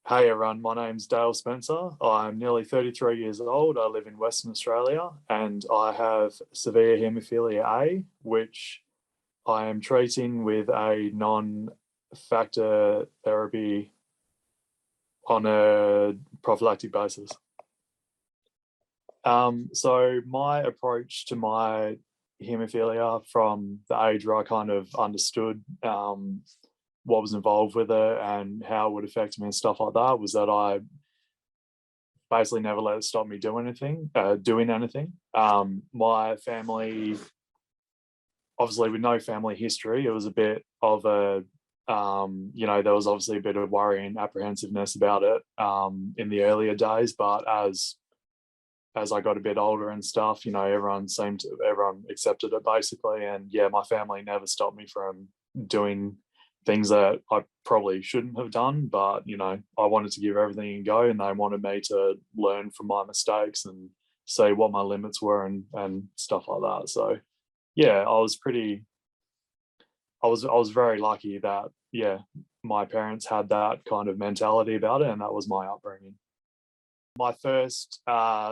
Hey everyone, my name's Dale Spencer. I'm nearly 33 years old. I live in Western Australia and I have severe haemophilia A, which I am treating with a non factor therapy on a prophylactic basis. So, my approach to my haemophilia from the age where I kind of understood what was involved with it and how it would affect me and stuff like that was that I basically never let it stop me doing anything. My family, obviously, with no family history, it was a bit of a, there was obviously a bit of worry and apprehensiveness about it in the earlier days. But as I got a bit older and stuff, everyone accepted it basically, and yeah, my family never stopped me from doing things that I probably shouldn't have done, but I wanted to give everything a go, and they wanted me to learn from my mistakes and say what my limits were and stuff like that. So yeah, I was very lucky that my parents had that kind of mentality about it, and that was my upbringing. My first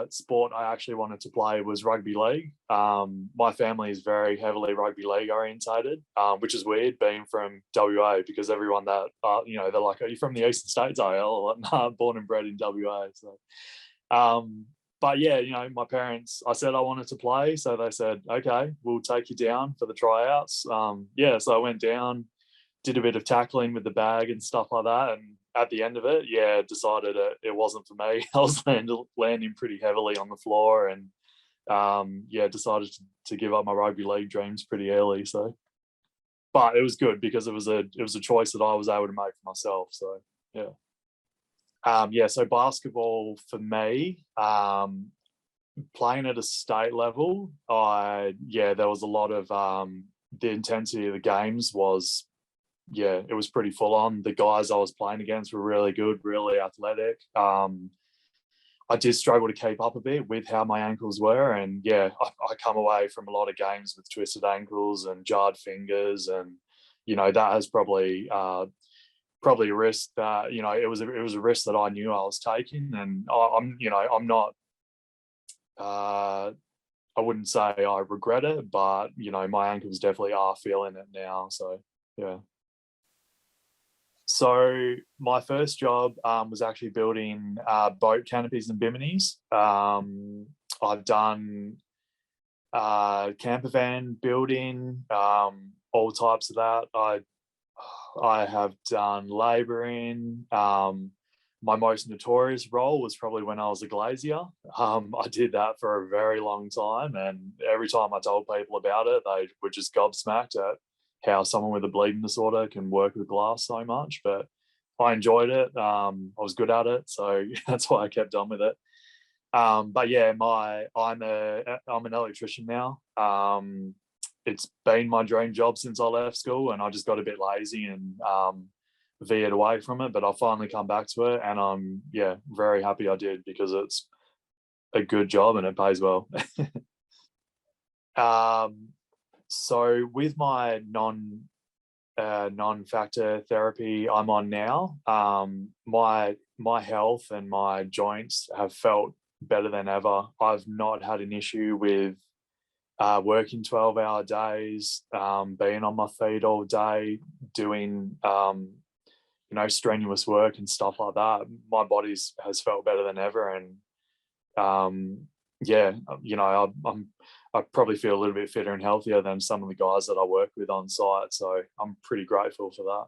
sport I actually wanted to play was rugby league. My family is very heavily rugby league orientated, which is weird being from WA because everyone that, they're like, are you from the Eastern States? Nah, born and bred in WA. So, but yeah, my parents, I said I wanted to play. So they said, okay, we'll take you down for the tryouts. So I went down, did a bit of tackling with the bag and stuff like that. And at the end of it, decided it wasn't for me. I was landing pretty heavily on the floor and, decided to give up my rugby league dreams pretty early. So, but it was good because it was a choice that I was able to make for myself. So, yeah. So basketball for me, playing at a state level, there was a lot of the intensity of the games was it was pretty full on. The guys I was playing against were really good, really athletic. I did struggle to keep up a bit with how my ankles were, and I come away from a lot of games with twisted ankles and jarred fingers, and that has probably a risk that it was a risk that I knew I was taking, and I'm not. I wouldn't say I regret it, but my ankles definitely are feeling it now. So yeah. So my first job was actually building boat canopies and biminis. I've done camper van building, all types of that. I have done labouring. My most notorious role was probably when I was a glazier. I did that for a very long time, and every time I told people about it, they were just gobsmacked at how someone with a bleeding disorder can work with glass so much. But I enjoyed it. I was good at it, so that's why I kept on with it. But yeah, I'm an electrician now. It's been my dream job since I left school, and I just got a bit lazy and veered away from it. But I finally come back to it, and I'm very happy I did because it's a good job and it pays well. So with my non-factor therapy I'm on now, my health and my joints have felt better than ever. I've not had an issue with working 12-hour days, being on my feet all day, doing strenuous work and stuff like that. My body has felt better than ever, and I probably feel a little bit fitter and healthier than some of the guys that I work with on site. So I'm pretty grateful for that.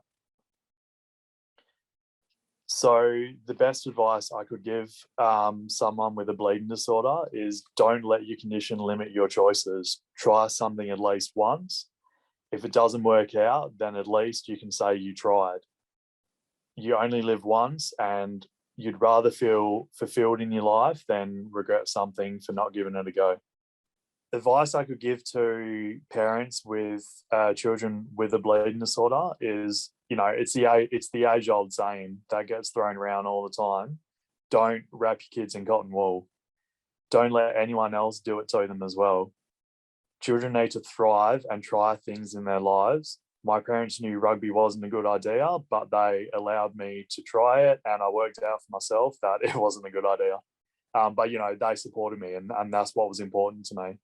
So the best advice I could give someone with a bleeding disorder is don't let your condition limit your choices. Try something at least once. If it doesn't work out, then at least you can say you tried. You only live once, and you'd rather feel fulfilled in your life than regret something for not giving it a go. Advice I could give to parents with children with a bleeding disorder is, it's the age old saying that gets thrown around all the time. Don't wrap your kids in cotton wool. Don't let anyone else do it to them as well. Children need to thrive and try things in their lives. my parents knew rugby wasn't a good idea, but they allowed me to try it, and I worked out for myself that it wasn't a good idea. But they supported me, and that's what was important to me.